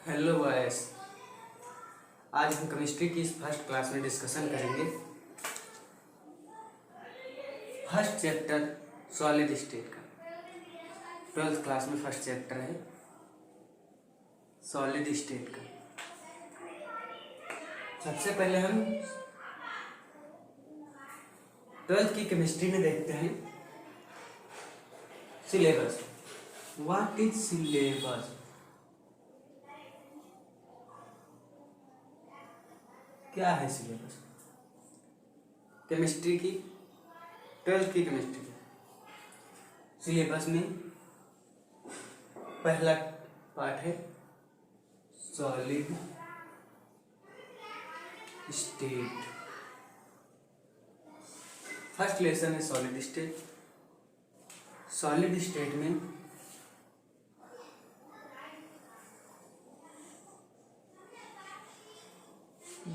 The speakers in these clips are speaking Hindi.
Hello boys. आज हम केमिस्ट्री की इस फर्स्ट क्लास में डिस्कशन करेंगे फर्स्ट चैप्टर सॉलिड स्टेट का। 12th क्लास में फर्स्ट चैप्टर है सॉलिड स्टेट का। सबसे पहले हम 12th की केमिस्ट्री में देखते हैं सिलेबस। What is syllabus? क्या है सिलेबस केमिस्ट्री की? 12th की केमिस्ट्री की सिलेबस में पहला पार्ट है सॉलिड स्टेट। फर्स्ट लेसन है सॉलिड स्टेट। सॉलिड स्टेट में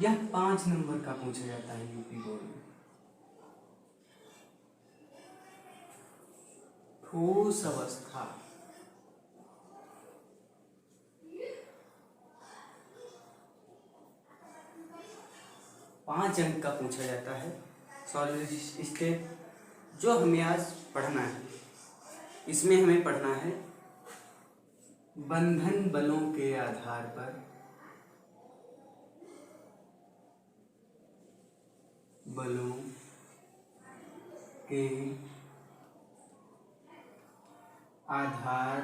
यह 5 नंबर का पूछा जाता है यूपी बोर्ड में। ठोस अवस्था, पांच अंक का पूछा जाता है सॉलिड स्टेट, जो हमें आज पढ़ना है। इसमें हमें पढ़ना है बंधन बलों के आधार पर बलों के आधार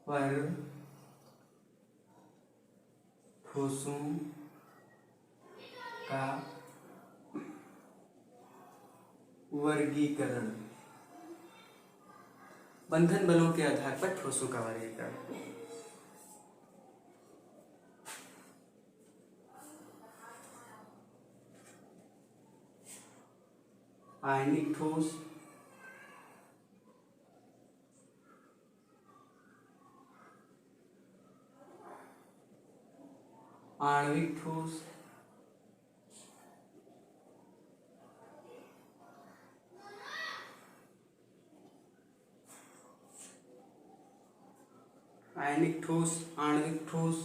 पर ठोसों का वर्गीकरण। बंधन बलों के आधार पर ठोसों का वर्गीकरण। आयनिक ठोस, आणविक ठोस, आयनिक ठोस, आणविक ठोस,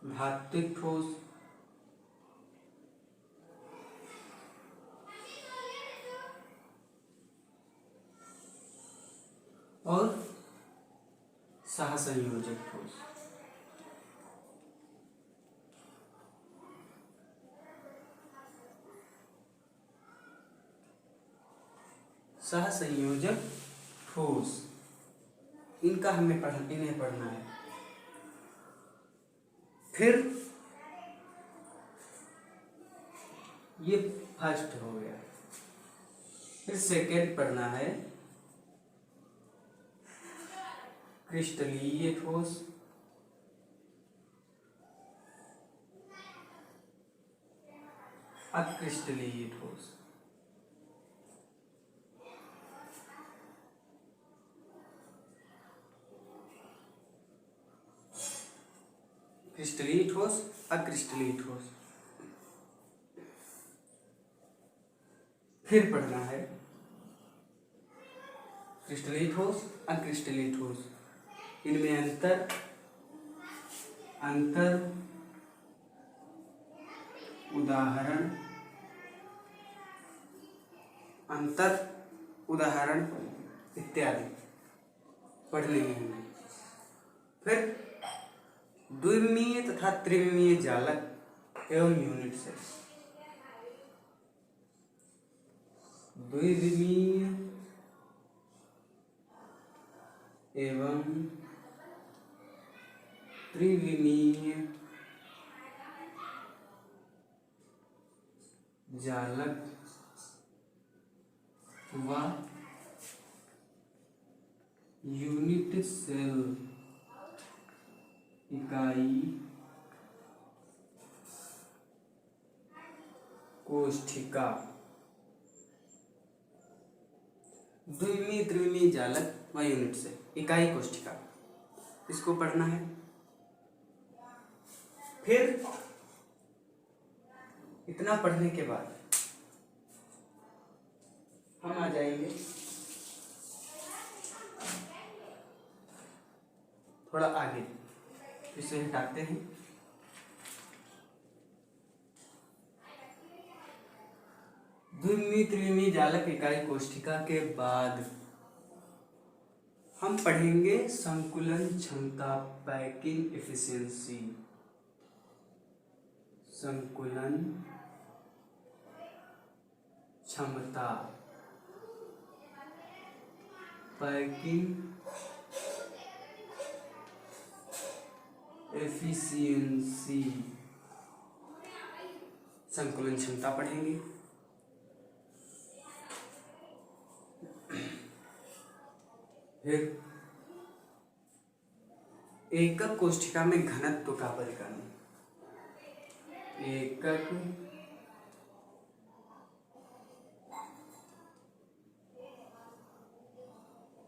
धात्विक ठोस, और सहसंयोजक ठोस। सहसंयोजक ठोस, इनका इन्हें पढ़ना है। फिर ये फर्स्ट हो गया। फिर सेकेंड पढ़ना है क्रिस्टलीय ठोस, अक्रिस्टलीय ठोस। क्रिस्टलीय ठोस, अक्रिस्टलीय ठोस। फिर पढ़ना है क्रिस्टलीय ठोस, अक्रिस्टलीय ठोस। इनमें अंतर उदाहरण इत्यादि पढ़ने हैं। फिर द्विमीय तथा त्रिमीय जालक एवं यूनिट सेल्स। द्विमीय एवं त्रिविमीय जालक व यूनिट सेल इकाई कोशिका। द्विमीय त्रिमीय जालक व यूनिट सेल इकाई कोशिका, इसको पढ़ना है। फिर इतना पढ़ने के बाद हम आ जाएंगे थोड़ा आगे, इसे हटाते हैं। द्विमीय त्रिमीय जालक इकाई कोष्ठिका के बाद हम पढ़ेंगे संकुलन क्षमता, पैकिंग एफिशिएंसी। संकुलन क्षमता, पैकिंग एफिशिएंसी। संकुलन क्षमता पढ़ेंगे। फिर एकक कोष्ठिका में घनत्व का परिकलन। एकक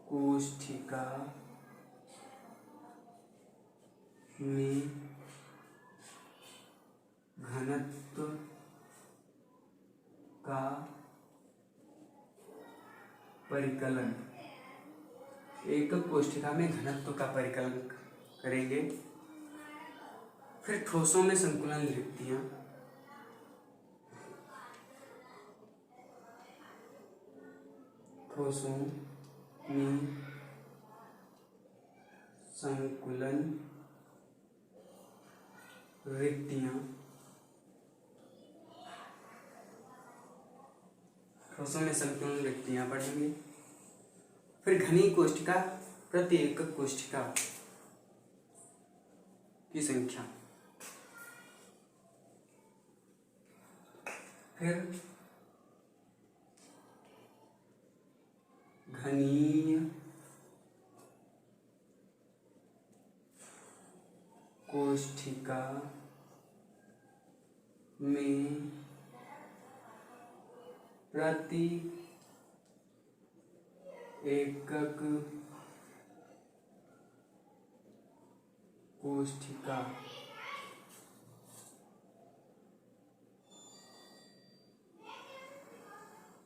कोष्ठिका में घनत्व का परिकलन। एकक कोष्ठिका में घनत्व का परिकलन करेंगे। फिर ठोसों में संकुलन रिक्तियां। ठोसों में संकुलन रिक्तियां। ठोसों में संकुलन रिक्तियां पढ़ेंगे। फिर घनी कोष्ठिका प्रति एकक कोष्ठिका की संख्या। फिर घनीय कोष्ठिका में प्रति एकक कोष्ठिका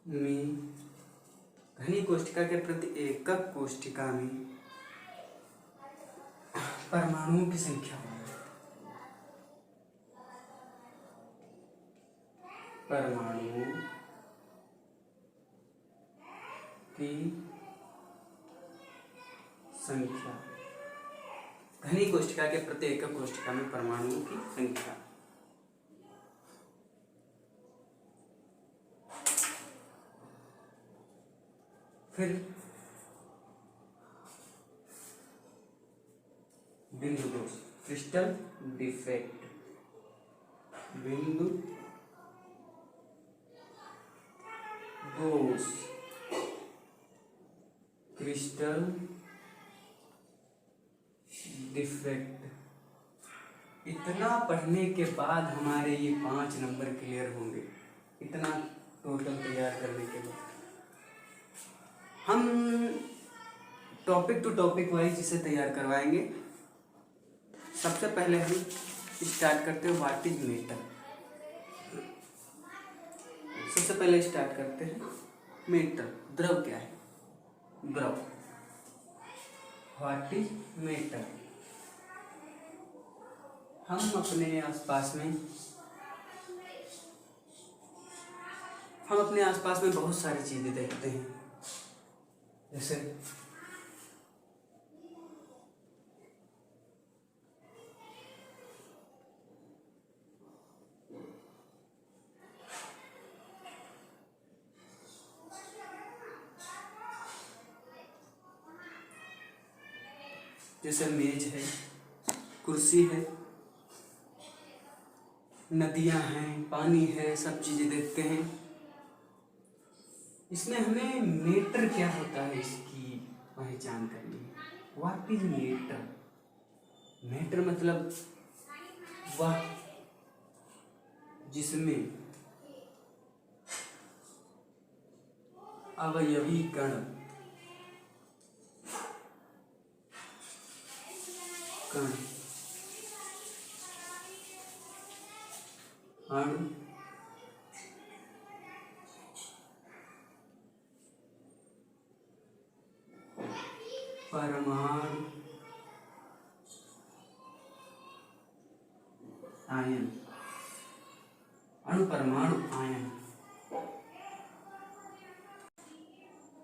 में घनी कोष्ठिका के प्रति एकक कोष्ठिका में परमाणुओं की संख्या। परमाणुओं की संख्या। घनी कोष्ठिका के प्रति एकक कोष्ठिका में परमाणुओं की संख्या। फिर बिंदु दोष, क्रिस्टल डिफेक्ट। बिंदु दोष, क्रिस्टल डिफेक्ट। इतना पढ़ने के बाद हमारे ये 5 नंबर क्लियर होंगे। इतना टोटल तैयार करने के बाद हम टॉपिक टू टॉपिक वाइज इसे तैयार करवाएंगे। सबसे पहले हम स्टार्ट करते हैं व्हाट इज मेटल। सबसे पहले स्टार्ट करते हैं मेटल। द्रव क्या है? द्रव। What is metal. हम अपने आसपास में बहुत सारी चीजें देखते हैं, जैसे मेज है, कुर्सी है, नदियां हैं, पानी है, सब चीजें देखते हैं। इसमें हमें मेटर क्या होता है इसकी पहचान करनी है। What is matter. मेटर मतलब वह जिसमें अवयवी कण अणु परमाणु आयन, अणु परमाणु आयन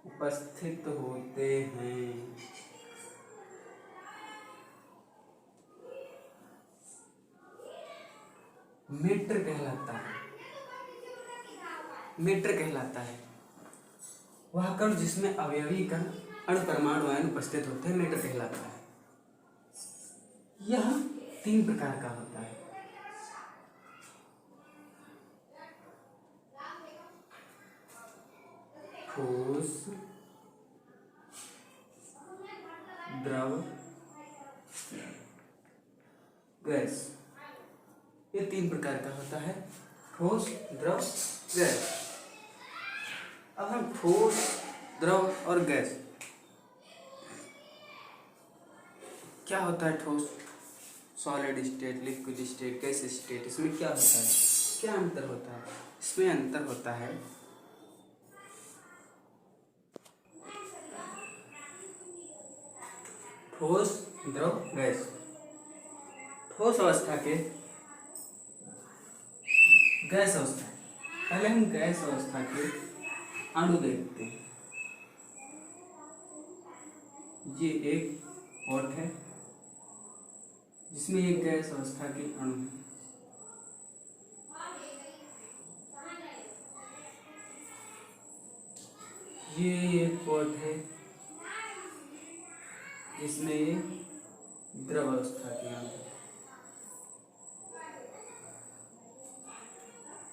उपस्थित होते हैं। मीटर कहलाता है। मीटर कहलाता है वह कण जिसमें अवयवी कण अणु परमाणु आयन उपस्थित होते हैं, मीटर कहलाता है। यह 3 प्रकार का होता है। ठोस, द्रव, गैस। ये 3 प्रकार का होता है, ठोस, द्रव, गैस। अब हम ठोस, द्रव और गैस, क्या होता है ठोस, solid state, liquid state, gas state, इसमें क्या होता है, क्या अंतर होता है? इसमें अंतर होता है ठोस, द्रव, गैस। ठोस अवस्था के गैस अवस्था, पहले हम गैस अवस्था के अणु देखते हैं। ये एक पॉट है जिसमें एक गैस अवस्था के अणु है। ये एक पॉट है जिसमें ये द्रव अवस्था के अणु है।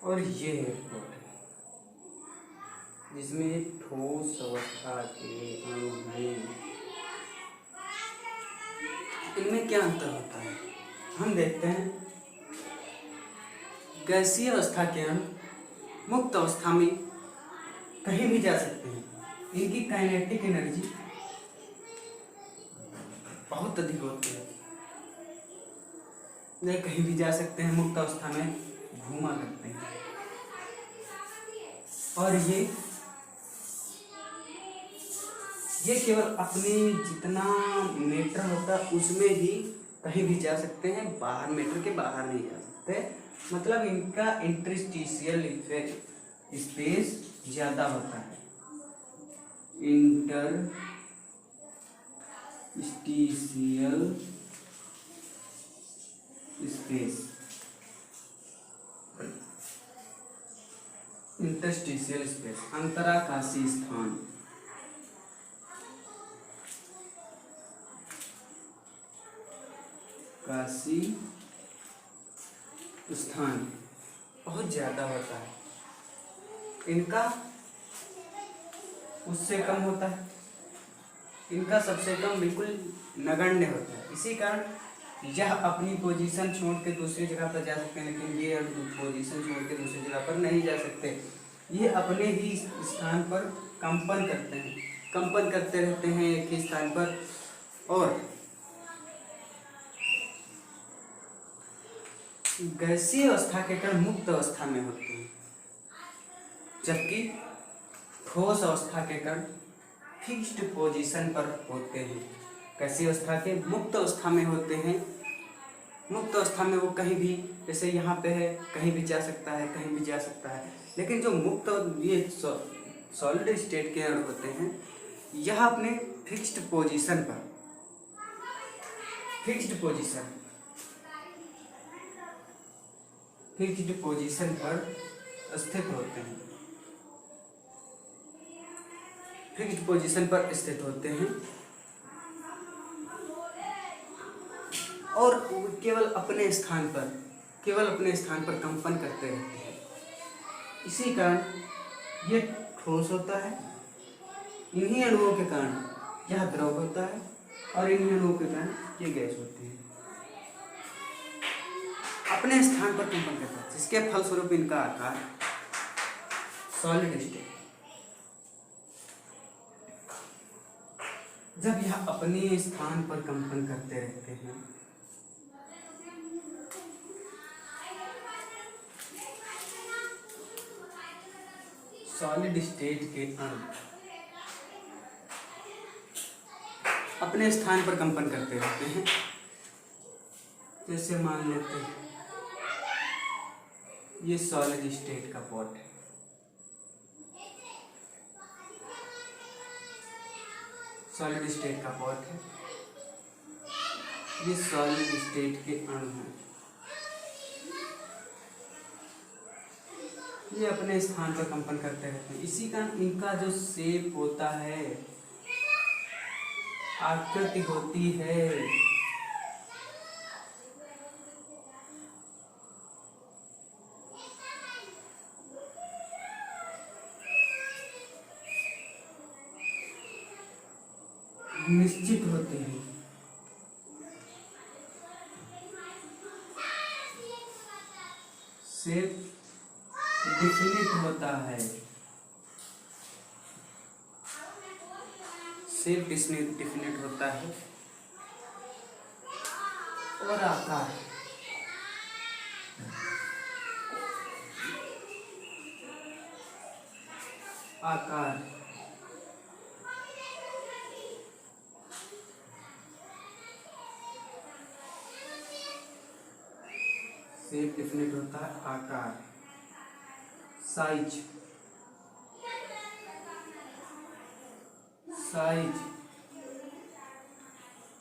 और ये एक पॉट है जिसमें एक ठोस अवस्था के अणु हैं। इनमें क्या अंतर होता है हम देखते हैं। गैसीय अवस्था के अणु मुक्त अवस्था में कहीं भी जा सकते हैं। इनकी काइनेटिक एनर्जी बहुत अधिक होती है, ये कहीं भी जा सकते हैं, मुक्त अवस्था में घूमा करते हैं। और ये केवल अपने जितना मीटर होता है उसमें ही कहीं भी जा सकते हैं, बाहर मीटर के बाहर नहीं जा सकते। मतलब इनका इंटरस्टिशियल स्पेस ज़्यादा होता है। इंटरस्टिशियल स्पेस, इंटरस्टिशियल स्पेस, अंतराकाशीय स्थान। काशी स्थान बहुत ज़्यादा होता है, इनका उससे कम होता है, इनका सबसे कम बिल्कुल नगण्य होता है। इसी कारण यह अपनी पोजीशन छोड़ के दूसरी जगह पर जा सकते हैं, लेकिन ये पोजीशन छोड़ के दूसरी जगह पर नहीं जा सकते। ये अपने ही स्थान पर कंपन करते हैं, कंपन करते रहते हैं एक ही स्थान पर। और गैसीय अवस्था के कण मुक्त अवस्था में होते हैं, जबकि ठोस अवस्था के कण फिक्स्ड पोजीशन पर होते हैं। गैसीय अवस्था के मुक्त अवस्था में होते हैं। मुक्त अवस्था में वो कहीं भी, जैसे यहाँ पे है, कहीं भी जा सकता है, कहीं भी जा सकता है। लेकिन जो मुक्त ये सॉलिड स्टेट के अणु होते हैं, यह अपने फिक्स्ड पोजीशन पर, फिक्स्ड पोजीशन पर स्थित होते हैं, फिक्स्ड पोजीशन पर स्थित होते हैं। और केवल अपने स्थान पर कंपन करते रहते हैं। इसी कारण ये ठोस होता है, इन्हीं अणुओं के कारण यह द्रव होता है, और इन्हीं अणुओं के कारण ये गैस होती है। अपने स्थान पर कंपन करता है, जिसके फलस्वरूप इनका आकार सॉलिड स्टेट। जब यह अपने स्थान पर कंपन करते रहते हैं, सॉलिड स्टेट के अणु अपने स्थान पर कंपन करते रहते हैं। जैसे मान लेते हैं ये सॉलिड स्टेट का पॉट है। सॉलिड स्टेट का पॉट है। ये सॉलिड स्टेट के अणु हैं। ये अपने स्थान पर कंपन करते रहते हैं। इसी का इनका जो शेप होता है, आकृति होती है, निश्चित होती है। शेप डिफिनिट होता है। शेप डिफिनिट होता है और आकार शेप डिफिनिट होता है। आकार, साइज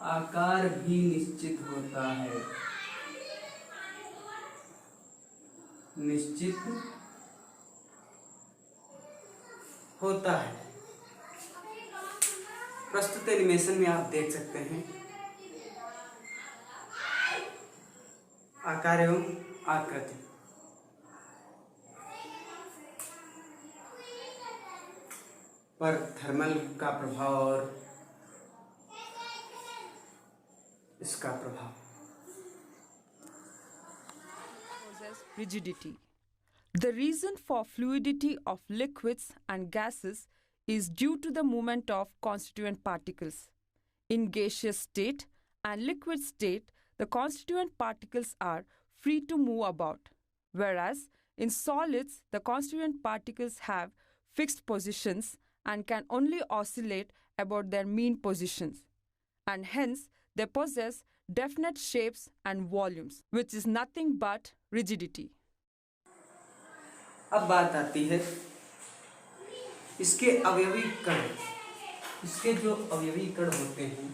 आकार भी निश्चित होता है। प्रस्तुत एनिमेशन में आप देख सकते हैं आकार एवं आकृति। पर थर्मल का प्रभाव और इसका प्रभाव। Possess rigidity. The reason for fluidity of liquids and gases is due to the movement of constituent particles. In gaseous state and liquid state, the constituent particles are free to move about, whereas in solids, the constituent particles have fixed positions and can only oscillate about their mean positions, and hence they possess definite shapes and volumes, which is nothing but rigidity. अब बात आती है इसके अवयवी कण। इसके जो अवयवी कण होते हैं,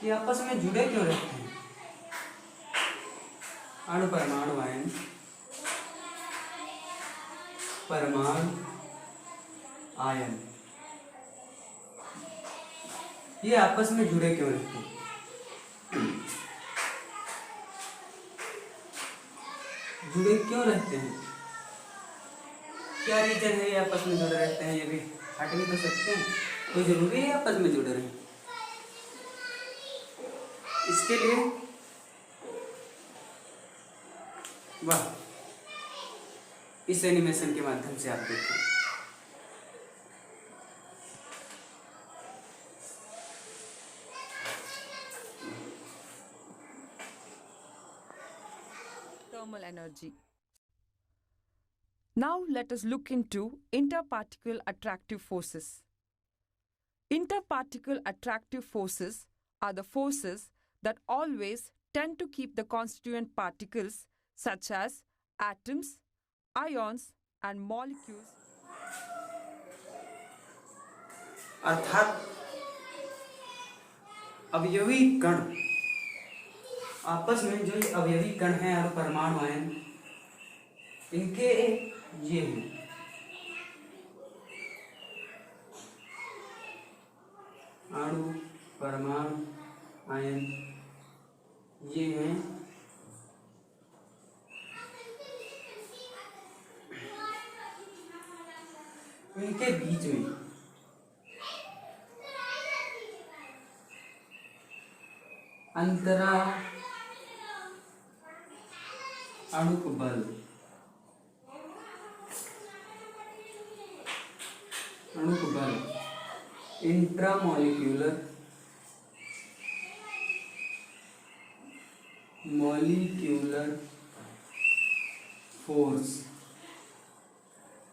ये आपस में जुड़े क्यों रहते हैं? अणु परमाणु आयन, परमाणु आयन, ये आपस में जुड़े क्यों रहते हैं? जुड़े क्यों रहते हैं? क्या रीजन है ये आपस में जुड़े रहते हैं? ये भी हट भी तो सकते हैं, कोई जरूरी है आपस में जुड़े रहे? इसके लिए वाह, इस एनिमेशन के माध्यम से आप देखें। Thermal energy. Now let us look into interparticle attractive forces. Interparticle attractive forces are the forces that always tend to keep the constituent particles such as atoms, ions and molecules. अर्थात अवयवी कण, आपस में जो अवयवी कण हैं और परमाणु आयन, इनके ये हैं अणु, परमाणु आयन, ये हैं इनके बीच में अंतरा अणुक बल, इंट्रामोलिक्यूलर फोर्स,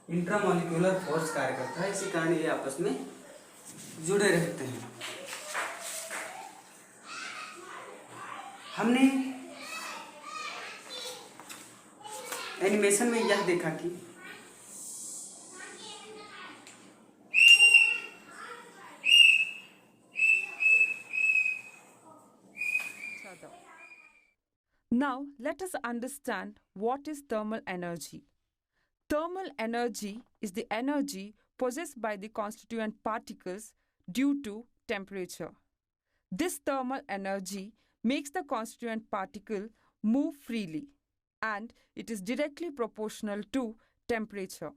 इंट्रामोलिक्यूलर फोर्स कार्य करता है। इसी कारण ये आपस में जुड़े रहते हैं। हमने एनिमेशन में यह देखा कि Now, let us understand what is thermal energy. Thermal energy is the energy possessed by the constituent particles due to temperature. This thermal energy makes the constituent particle move freely, and it is directly proportional to temperature.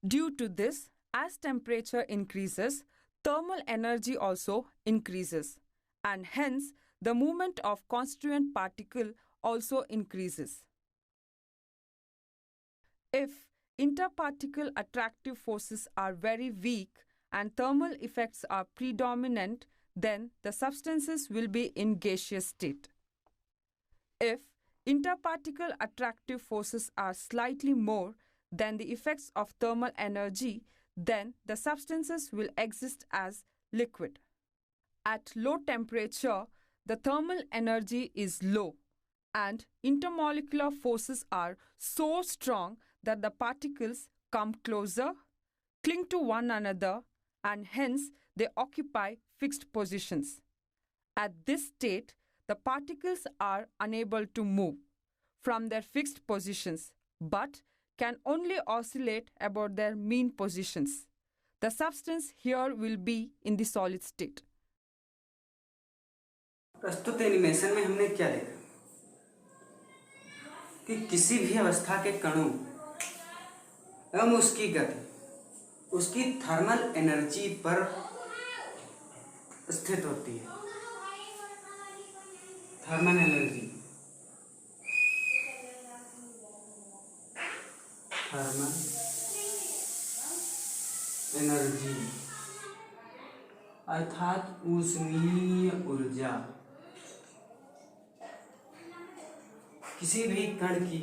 Due to this, as temperature increases, thermal energy also increases, and hence the movement of constituent particle also increases. If interparticle attractive forces are very weak and thermal effects are predominant, then the substances will be in gaseous state. If interparticle attractive forces are slightly more than the effects of thermal energy, then the substances will exist as liquid. At low temperature, the thermal energy is low and intermolecular forces are so strong that the particles come closer, cling to one another, and hence they occupy fixed positions. At this state, the particles are unable to move from their fixed positions but can only oscillate about their mean positions. The substance here will be in the solid state. प्रस्तुत एनिमेशन में हमने क्या देखा कि किसी भी अवस्था के कणों एवं उसकी गति उसकी थर्मल एनर्जी पर स्थित होती है। थर्मल एनर्जी अर्थात ऊष्मीय ऊर्जा किसी भी कण की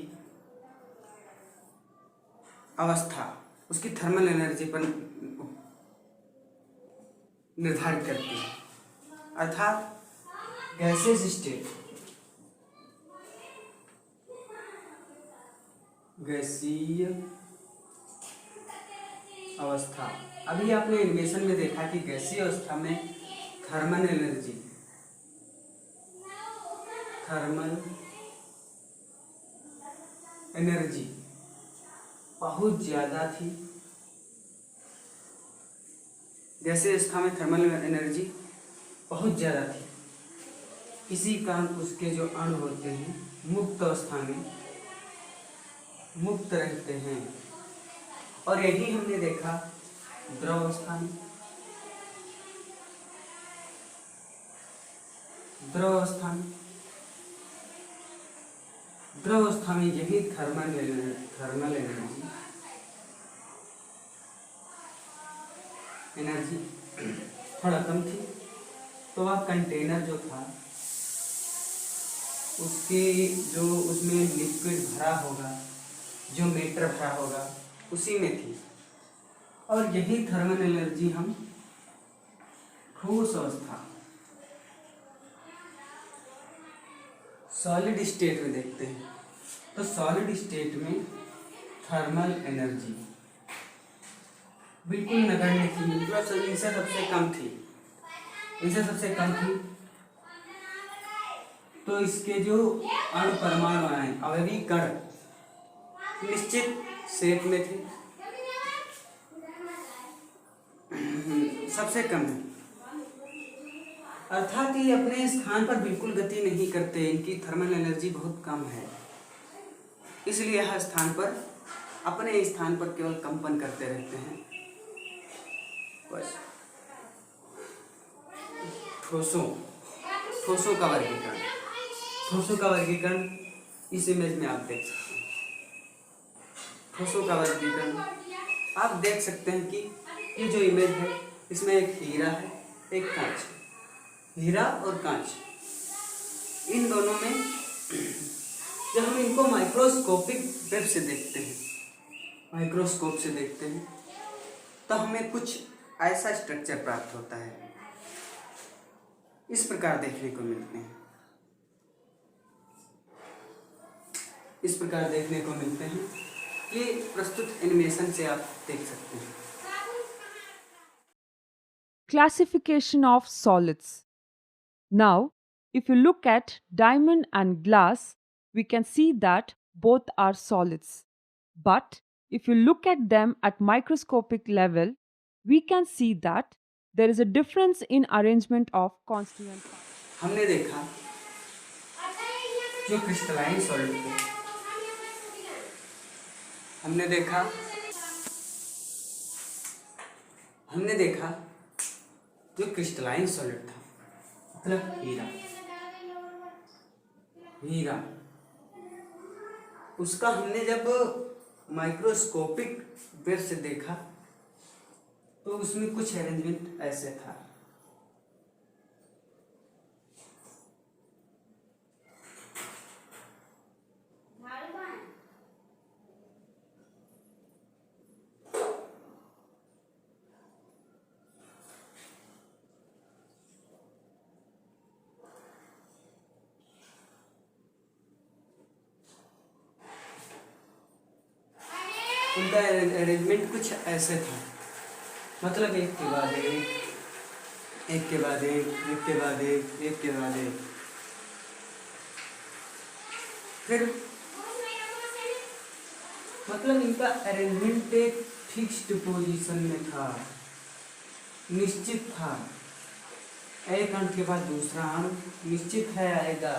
अवस्था उसकी थर्मल एनर्जी पर निर्धारित करती है। अर्थात गैसियस स्टेट, गैसीय अवस्था, अभी आपने एनिमेशन में देखा कि गैसीय अवस्था में थर्मल एनर्जी बहुत ज़्यादा थी। गैसीय अवस्था में थर्मल एनर्जी बहुत ज़्यादा थी। इसी कारण उसके जो अणु होते हैं मुक्त अवस्था में मुक्त रहते हैं, और यही हमने देखा द्रव अवस्था में। द्रव अवस्था में यही थर्मल एनर्जी थोड़ा कम थी, तो वह कंटेनर जो था उसके जो उसमें लिक्विड भरा होगा, जो मेटर भरा होगा उसी में थी, और यही थर्मल एनर्जी हम ठोस अवस्था सॉलिड स्टेट में देखते हैं। तो सॉलिड स्टेट में थर्मल एनर्जी बिल्कुल नगण्य थी, मतलब इनसे सबसे कम थी। तो इसके जो अणु परमाणु हैं, अवयवी कण निश्चित शेप में थे, सबसे कम है। अर्थात ये अपने स्थान पर बिल्कुल गति नहीं करते, इनकी थर्मल एनर्जी बहुत कम है, इसलिए यह अपने स्थान पर केवल कंपन करते रहते हैं। बस ठोसों का वर्गीकरण इस इमेज में आप देख सकते हैं। ठोसों का वर्गीकरण आप देख सकते हैं कि ये जो इमेज है इसमें एक हीरा है, एक कांच है। हीरा और कांच, इन दोनों में जब हम इनको माइक्रोस्कोप से देखते हैं तो हमें कुछ ऐसा स्ट्रक्चर प्राप्त होता है, इस प्रकार देखने को मिलते हैं। इस प्रकार देखने को मिलते हैं। ये प्रस्तुत एनिमेशन से आप देख सकते हैं। Classification of solids. Now, if you look at diamond and glass, we can see that both are solids. But if you look at them at microscopic level, we can see that there is a difference in arrangement of constituent parts. हमने देखा जो क्रिस्टलाइन सॉलिड थे, हमने देखा जो क्रिस्टलाइन सॉलिड था, मतलब हीरा, उसका हमने जब माइक्रोस्कोपिक वेव से देखा तो उसमें कुछ अरेंजमेंट ऐसे था। उनका अरेंजमेंट कुछ ऐसे था, मतलब एक के बाद एक, एक के बाद एक, एक के बाद एक, एक के बाद एक। फिर मतलब इनका अरेंजमेंट एक फिक्स्ड पोजीशन में था, निश्चित था। एक अंक के बाद दूसरा अंक निश्चित है आएगा,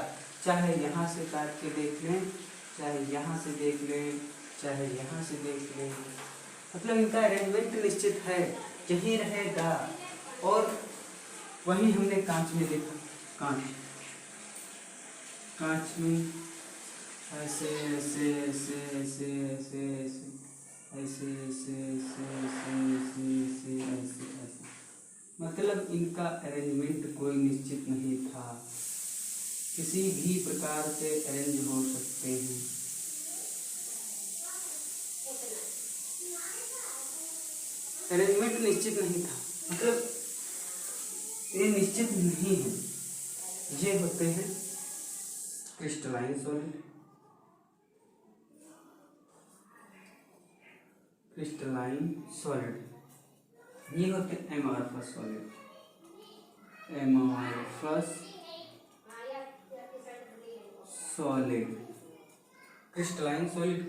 चाहे यहाँ से काट के देख लें, चाहे यहाँ से देख लें, चाहे यहाँ से देख लें। मतलब इनका अरेंजमेंट निश्चित है, यही रहेगा। और वही हमने कांच में देखा, कांच में ऐसे ऐसे ऐसे ऐसे ऐसे ऐसे ऐसे ऐसे ऐसे ऐसे ऐसे ऐसे, मतलब इनका अरेंजमेंट कोई निश्चित नहीं था, किसी भी प्रकार से अरेंज हो सकते हैं। अरेंजमेंट निश्चित नहीं था, मतलब ये निश्चित नहीं है। ये होते हैं क्रिस्टलाइन सॉलिड, ये होते हैं एमॉर्फस सॉलिड, क्रिस्टलाइन सॉलिड,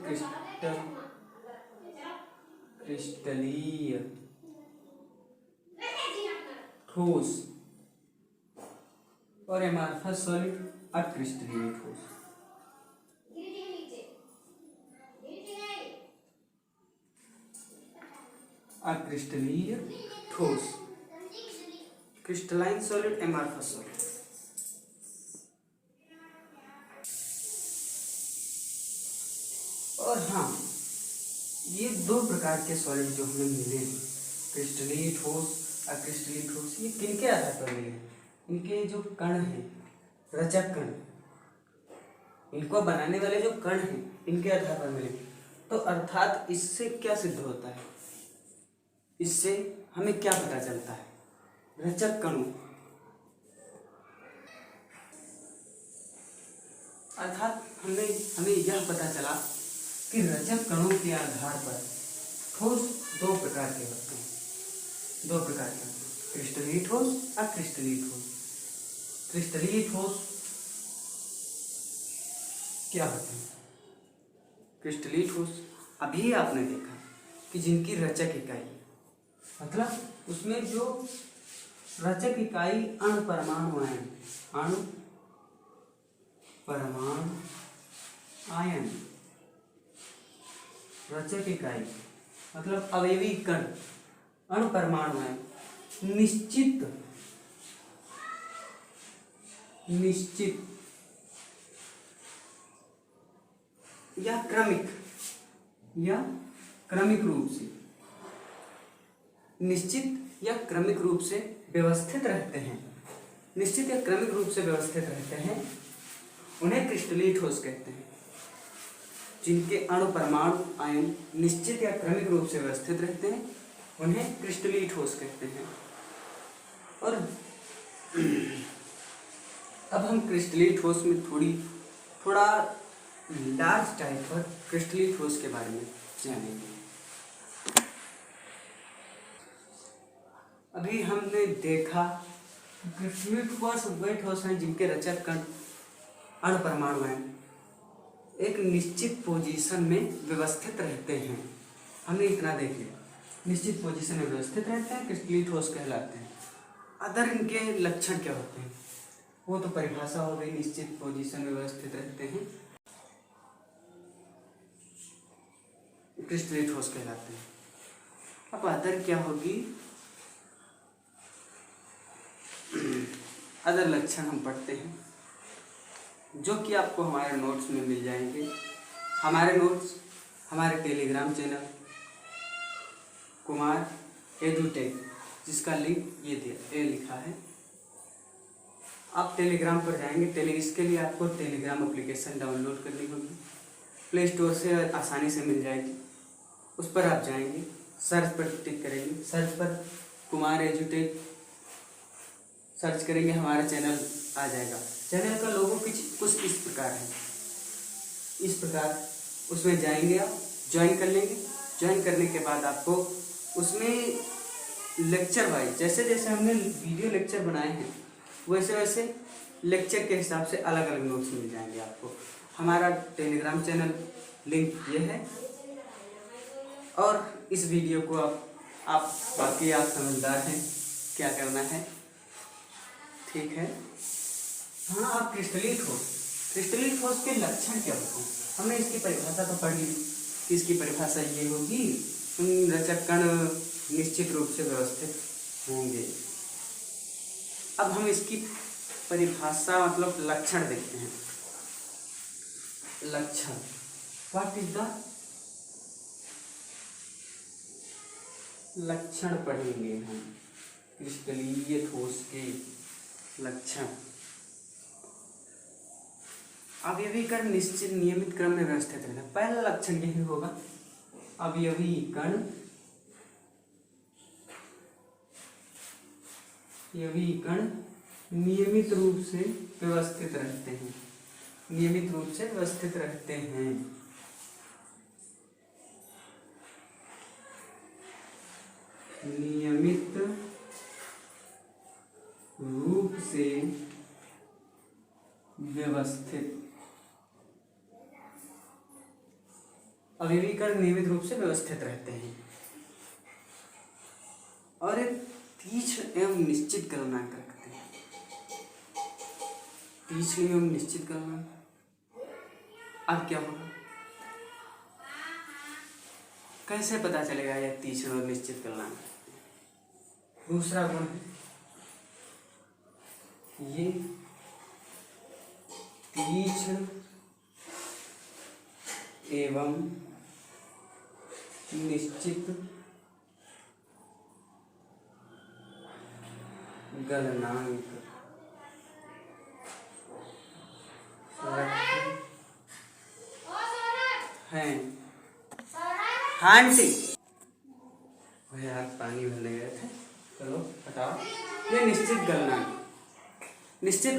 क्रिस्टलीय ठोस, और एमॉर्फस सॉलिड अक्रिस्टलीय ठोस। अक्रिस्टलीय ठोस, क्रिस्टलाइन सॉलिड, एमॉर्फस सॉलिड। और हाँ, ये दो प्रकार के सॉलिड जो हमें मिले हैं, क्रिस्टलीय ठोस, अक्रिस्टलीय ठोस, ये किनके आधार पर मिले हैं? इनके जो कण हैं, रचक कण, इनको बनाने वाले जो कण हैं, इनके आधार पर मिले। तो अर्थात इससे क्या सिद्ध होता है, इससे हमें क्या पता चलता है? रचक कणों, अर्थात हमें यह पता चला कि रचक कणों के आधार पर ठोस दो प्रकार के होते हैं, क्रिस्टलीय ठोस, अक्रिस्टलीय ठोस। क्रिस्टलीय ठोस क्या होते हैं? क्रिस्टलीय ठोस अभी आपने देखा कि जिनकी रचक इकाई, मतलब उसमें जो रचक इकाई अणु परमाणु आयन, रचक इकाई मतलब अवयवी कण, अणु परमाणु आयन, निश्चित या क्रमिक रूप से, निश्चित या क्रमिक रूप से व्यवस्थित रहते हैं, उन्हें क्रिस्टलीय ठोस कहते हैं। जिनके अणु परमाणु आयन निश्चित या क्रमिक रूप से व्यवस्थित रहते हैं, उन्हें क्रिस्टलीय ठोस कहते हैं। और अब हम क्रिस्टलीय ठोस में थोड़ा लार्ज टाइप और क्रिस्टली ठोस के बारे में जानेंगे। अभी हमने देखा क्रिस्टली ठोस वे ठोस हैं जिनके रचक कण अणुपरमाणु हैं, एक निश्चित पोजीशन में व्यवस्थित रहते हैं। हमने इतना देख लिया, निश्चित पोजीशन में व्यवस्थित रहते हैं, क्रिस्टली ठोस कहलाते हैं। अदर इनके लक्षण क्या होते हैं, वो तो परिभाषा हो गई, निश्चित पोजीशन में व्यवस्थित रहते हैं, क्रिस्टली ठोस कहलाते हैं। अब अदर क्या होगी, अदर लक्षण हम पढ़ते हैं जो कि आपको हमारे नोट्स में मिल जाएंगे। हमारे नोट्स हमारे टेलीग्राम चैनल कुमार एडुटेक, जिसका लिंक ये दिया ए लिखा है, आप टेलीग्राम पर जाएंगे। इसके लिए आपको टेलीग्राम एप्लीकेशन डाउनलोड करनी होगी, प्ले स्टोर से आसानी से मिल जाएगी। उस पर आप जाएंगे, सर्च पर टिक करेंगे, सर्च पर कुमार एजुटेक सर्च करेंगे, हमारा चैनल आ जाएगा। चैनल का लोगो कुछ इस प्रकार है, इस प्रकार उसमें जाएंगे, आप ज्वाइन कर लेंगे। ज्वाइन करने के बाद आपको उसमें लेक्चर वाइज जैसे जैसे हमने वीडियो लेक्चर बनाए हैं वैसे वैसे लेक्चर के हिसाब से अलग अलग नोट्स मिल जाएंगे आपको। हमारा टेलीग्राम चैनल लिंक ये है, और इस वीडियो को आप बाकी आप समझदार हैं क्या करना है, ठीक है। हाँ, आप क्रिस्टली ठोस के लक्षण क्या होते हैं, हमने इसकी परिभाषा तो पढ़ ली कि इसकी परिभाषा ये होगी, रचक कण निश्चित रूप से व्यवस्थित होंगे। अब हम इसकी परिभाषा मतलब लक्षण देखते हैं। लक्षण, व्हाट इज द लक्षण पढ़ेंगे हम, क्रिस्टलीय ठोस के लक्षण। अवयवी कण निश्चित नियमित क्रम में व्यवस्थित रहता है, पहला लक्षण यही होगा, अवयवी कण नियमित रूप से व्यवस्थित रहते हैं, नियमित रूप से व्यवस्थित रहते हैं। नियमित रूप से व्यवस्थित, अवयवी कण नियमित रूप से व्यवस्थित रहते हैं और एक तीक्ष्ण एवं निश्चित गलनांक रखते हैं। तीक्ष्ण एवं निश्चित गलनांक, अब क्या होगा, कैसे पता चलेगा यह तीक्ष्ण और निश्चित गलनांक। दूसरा गुण है ये तीक्ष्ण एवं निश्चित गलनांक हैं। हाँ जी, यार पानी भरने गए थे, चलो बताओ। ये निश्चित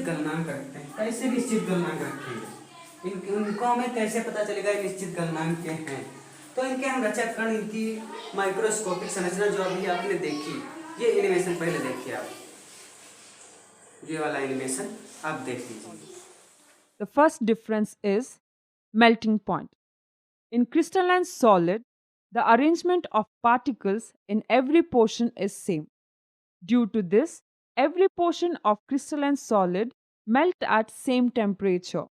गलनांक रखते हैं। कैसे निश्चित गलनांक रखेंगे, इनको हमें कैसे पता चलेगा ये निश्चित गलनांक के हैं, तो इनके हम रचक कण, इनकी माइक्रोस्कोपिक संरचना जो अभी आपने देखी, ये एनिमेशन पहले देखिए आप, ये वाला एनिमेशन आप देख लीजिए। The first difference is melting point. In crystalline solid, the arrangement of particles in every portion is same. Due to this, every portion of crystalline solid melt at same temperature.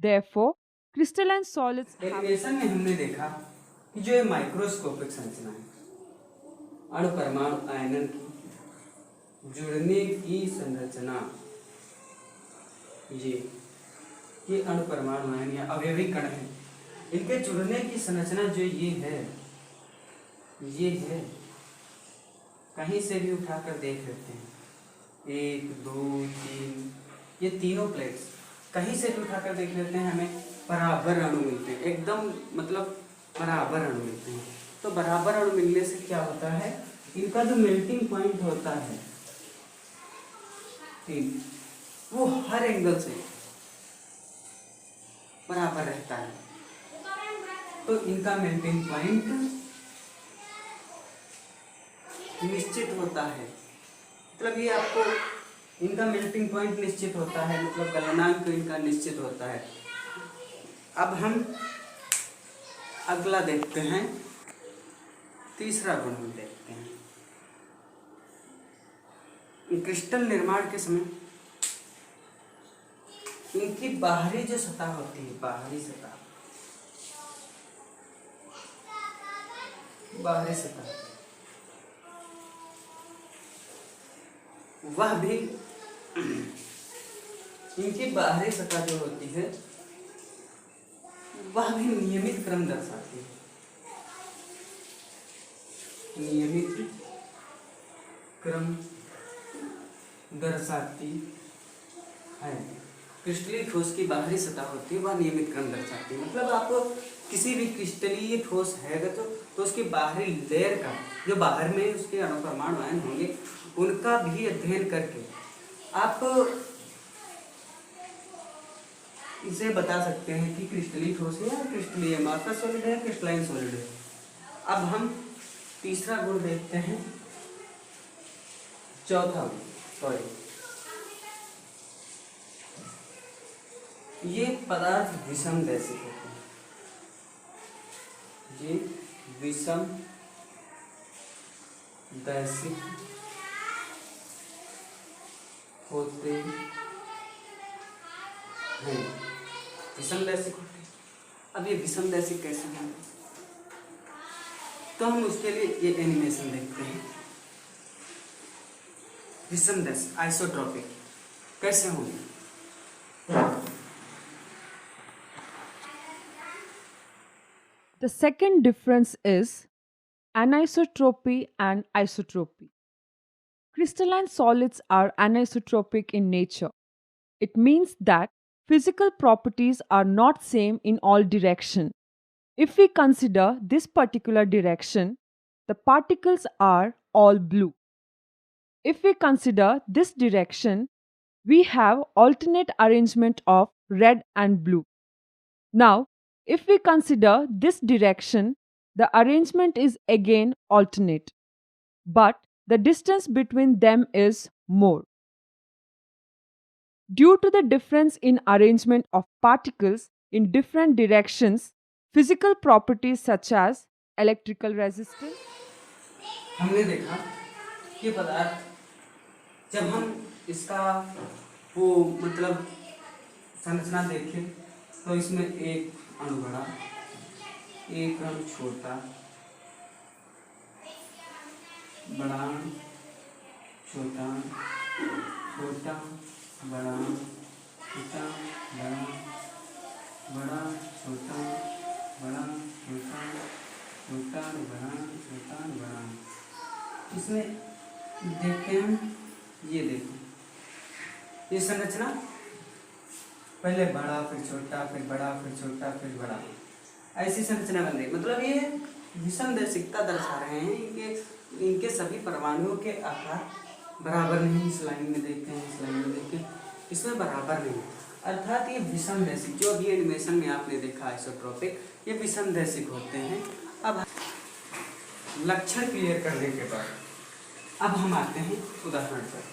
Therefore, crystalline solids have... animation में हमने देखा कि जो ये माइक्रोस्कोपिक संरचना है, अणु परमाणु आयनन की जुड़ने की संरचना, ये अणु परमाणु आयन या अवयवी कण है, इनके जुड़ने की संरचना जो ये है, कहीं से भी उठाकर देख लेते हैं, 1 2 3, ये तीनों प्लेट्स कहीं से भी उठाकर देख लेते हैं, हमें बराबर अणु मिलते हैं, एकदम मतलब बराबर अणु मिलते हैं। तो बराबर अणु मिलने से क्या होता है, इनका जो मेल्टिंग पॉइंट होता है वो हर एंगल से, बराबर रहता है। तो इनका मेल्टिंग पॉइंट निश्चित होता है, मतलब ये आपको इनका मेल्टिंग पॉइंट निश्चित होता है, मतलब गलनांक इनका निश्चित होता है। अब हम अगला देखते हैं, तीसरा गुण हम देखते हैं। क्रिस्टल निर्माण के समय इनकी बाहरी जो सतह होती है, बाहरी सतह वह भी इनकी बाहरी सतह जो होती है वह भी नियमित क्रम दर्शाती है, नियमित क्रम दर्शाती है। क्रिस्टलीय ठोस की बाहरी सतह होती है वह नियमित क्रम दर्शाती है, मतलब आप किसी भी क्रिस्टलीय ठोस है तो उसकी बाहरी लेयर का जो बाहर में उसके अणु परमाणु आयन होंगे उनका भी अध्ययन करके आप इसे बता सकते हैं कि क्रिस्टलीय ठोस है या क्रिस्टलीय अमॉर्फस सॉलिड है, क्रिस्टलाइन सॉलिड है। अब हम तीसरा गुण देखते हैं, चौथा गुण, सॉरी, ये पदार्थ विषमदैशिक होते हैं, ये विषमदैशिक होते हैं, विषमदैशिक होते हैं। अब ये विषमदैशिक कैसे हैं, तो हम उसके लिए ये एनिमेशन देखते हैं। विषमदैशिक आइसोट्रोपिक कैसे होंगे, The second difference is anisotropy and isotropy. Crystalline solids are anisotropic in nature. It means that physical properties are not same in all direction. If we consider this particular direction, the particles are all blue. If we consider this direction, we have alternate arrangement of red and blue. Now, if we consider this direction, the arrangement is again alternate, but the distance between them is more. Due to the difference in arrangement of particles in different directions, physical properties such as electrical resistance, हमने देखा कि पदार्थ जब हम इसका वो मतलब संरचना देखें तो इसमें एक अणु बड़ा, एक अणु छोटा, बड़ा, छोटा, छोटा, बड़ा, छोटा, बड़ा, बड़ा, छोटा, बड़ा, छोटा, छोटा, बड़ा, छोटा, बड़ा। इसमें देखते हैं, ये देखो, ये संरचना पहले बड़ा फिर छोटा फिर बड़ा फिर छोटा फिर बड़ा, ऐसी संरचना बन रही। मतलब ये विषमदैशिकता दर्शा रहे हैं, इनके सभी परमाणुओं के आकार बराबर नहीं। इस लाइन में देखते हैं, इस लाइन में देखते हैं, इसमें बराबर नहीं, अर्थात ये विषमदैशिक, जो अभी एनिमेशन में आपने देखा आइसोट्रोपिक, ये विषमदैशिक होते हैं। अब लक्षण क्लियर करने के बाद अब हम आते हैं उदाहरण पर।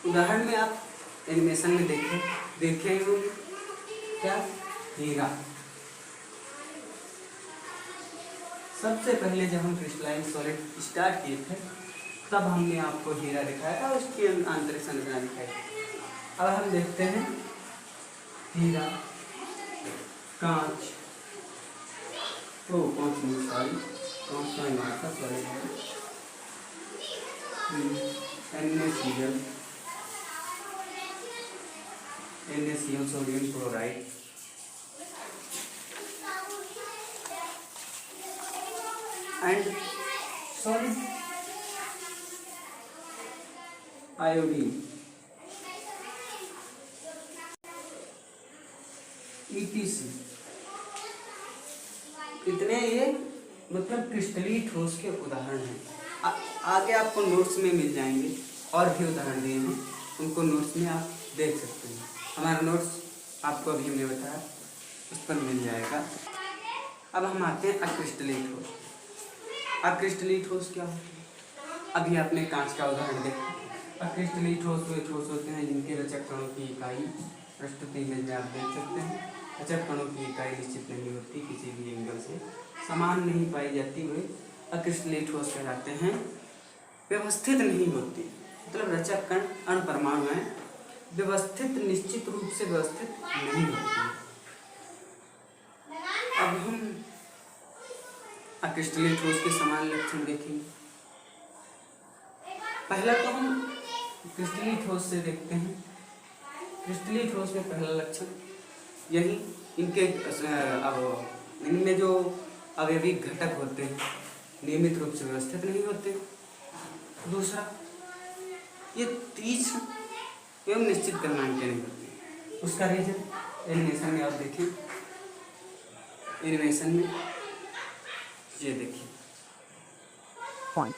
उदाहरण में आप एनिमेशन में देखे होंगे क्या, हीरा। सबसे पहले जब हम क्रिस्टलाइन सॉलिड स्टार्ट किए थे तब हमने आपको हीरा दिखाया था, उसकी आंतरिक संरचना दिखाई। अब हम देखते हैं हीरा, कांच, तो कांच नहीं, सॉरी, कांच का इमारत सॉलिड है, NaCl sodium chloride, and solid iodine, ETC। इतने ये मतलब क्रिस्टलीय ठोस के उदाहरण हैं। आगे आपको नोट्स में मिल जाएंगे, और भी उदाहरण दिए हैं, उनको नोट्स में आप देख सकते हैं। हमारा नोट्स आपको अभी हमने बताया उस पर मिल जाएगा। अब हम आते हैं अक्रिस्टलीय ठोस। अक्रिस्टलीय ठोस क्या होता है? अभी आपने कांच का उदाहरण देखा। अक्रिस्टलीय ठोस वे ठोस होते हैं जिनके रचक कणों की इकाई प्रस्तुत इमेज में आप देख सकते हैं। रचक कणों की इकाई निश्चित नहीं होती, किसी भी एंगल से समान नहीं पाई जाती, वे अक्रिस्टलीय ठोस कहलाते हैं। व्यवस्थित नहीं होती, मतलब रचक कण अणु परमाणु हैं, व्यवस्थित निश्चित रूप से व्यवस्थित नहीं होती। अब हम अक्रिस्टलीय ठोस के समान लक्षण देखेंगे। पहला तो हम क्रिस्टलीय ठोस से देखते हैं। क्रिस्टलीय ठोस में पहला लक्षण यही, इनके अब इनमें जो अवयविक घटक होते हैं नियमित रूप से व्यवस्थित नहीं होते। दूसरा, ये तीक्ष्ण एवं निश्चित क्रमांक के नहीं होते। उसका रीजन एनिमेशन में आप देखिए, एनिमेशन में ये देखिए। Point.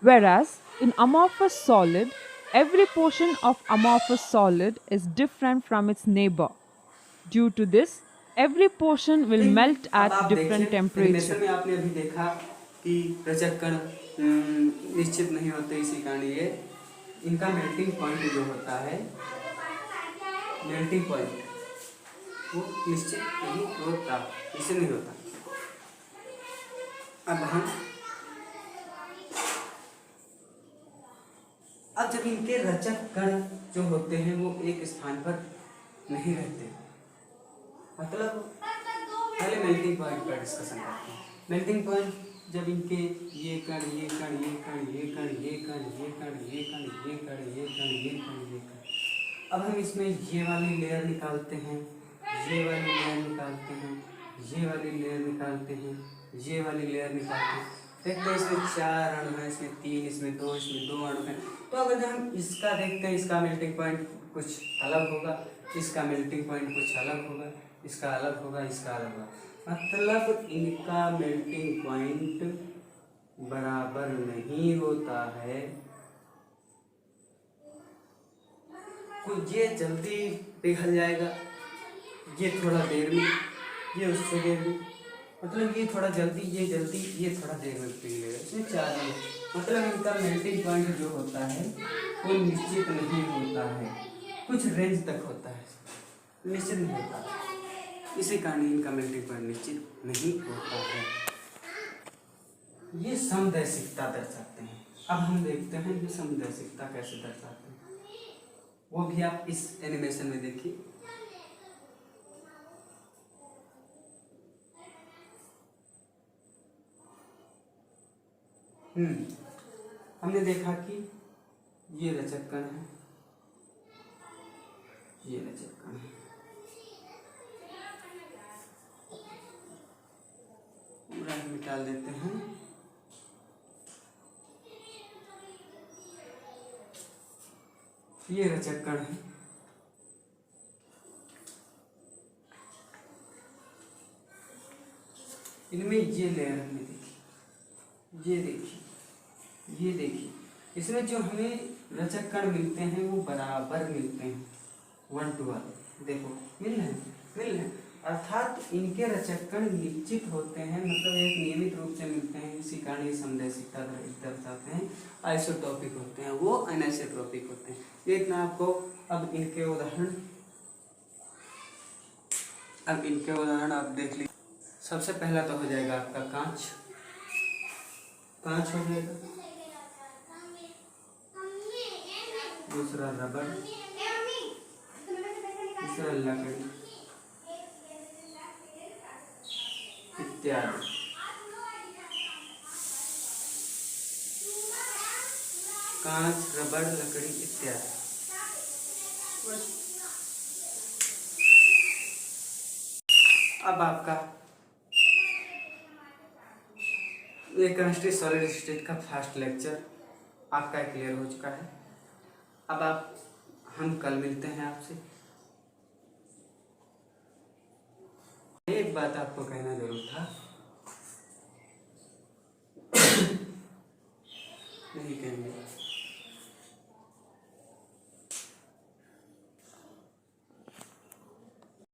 Whereas in amorphous solid, every portion of amorphous solid is different from its neighbor. Due to this, every portion will melt अब at आप different देखिए, temperature. एनिमेशन में आपने अभी देखा कि रचक कण निश्चित नहीं होते, इसी कारण ये इनका मेल्टिंग पॉइंट जो होता है, मेल्टिंग पॉइंट वो निश्चित नहीं होता, इसे नहीं होता। अब जब इनके रचक कण जो होते हैं वो एक स्थान पर नहीं रहते, मतलब पहले मेल्टिंग पॉइंट पर डिस्कशन करते हैं। मेल्टिंग पॉइंट जब इनके ये कण ये कण ये कण ये कण ये कण ये कण ये कण ये कण ये कण ये कण ये कण, अब हम इसमें ये वाली लेयर निकालते हैं, ये वाली लेयर निकालते हैं, ये वाली लेयर निकालते हैं, ये वाली लेयर निकालते हैं। देखते हैं इसमें 4 अणु हैं, इसमें 3, इसमें 2, इसमें 2 अणु हैं। तो अगर जब हम इसका देखते हैं, इसका मेल्टिंग पॉइंट कुछ अलग होगा, इसका मेल्टिंग पॉइंट कुछ अलग होगा, इसका अलग होगा, इसका अलग होगा, मतलब इनका मेल्टिंग पॉइंट बराबर नहीं होता है। ये जल्दी पिघल जाएगा, ये थोड़ा देर में, ये उससे देर में, मतलब ये थोड़ा जल्दी, ये जल्दी, ये थोड़ा देर में पिघलेगा। इसमें 4 अणु, मतलब इनका मेल्टिंग पॉइंट जो होता है वो निश्चित नहीं होता है, कुछ रेंज तक होता है, निश्चित नहीं होता। इसी कारण इनका मेल्टिंग पॉइंट निश्चित नहीं होता है। ये समदैशिकता दर्शाते हैं। अब हम देखते हैं ये समदैशिकता कैसे दर्शाते हैं, वो भी आप इस एनिमेशन में देखिए। हमने देखा कि ये रचक कण है, ये रचक कण है, पूरा निकाल देते हैं। ये रचक कण है, इनमें ये लेयर हमने देखी, ये देखिए, ये देखिए, इसमें जो हमें रचक कण मिलते हैं वो बराबर मिलते हैं, 1 to 1, देखो मिल रहे हैं, अर्थात इनके रचक कण निश्चित होते हैं, मतलब एक नियमित रूप से मिलते हैं। इसी कारण ये समदैशिकता दर्शाते हैं। आइसोटॉपिक होते हैं, वो अनआइसोट्रोपिक होते हैं। ये इतना आपको। अब इनके उदाहरण आप देख लीजिए। सबसे पहला तो हो जाएगा आपका कांच हो जाएगा, दूसरा रबड़, तीसरा लकड़ी इत्यादि। कांच, रबड़, लकड़ी इत्यादि। अब आपका ये केमिस्ट्री सॉलिड स्टेट का फर्स्ट लेक्चर आपका क्लियर हो चुका है। अब हम कल मिलते हैं आपसे। एक बात आपको कहना जरूर था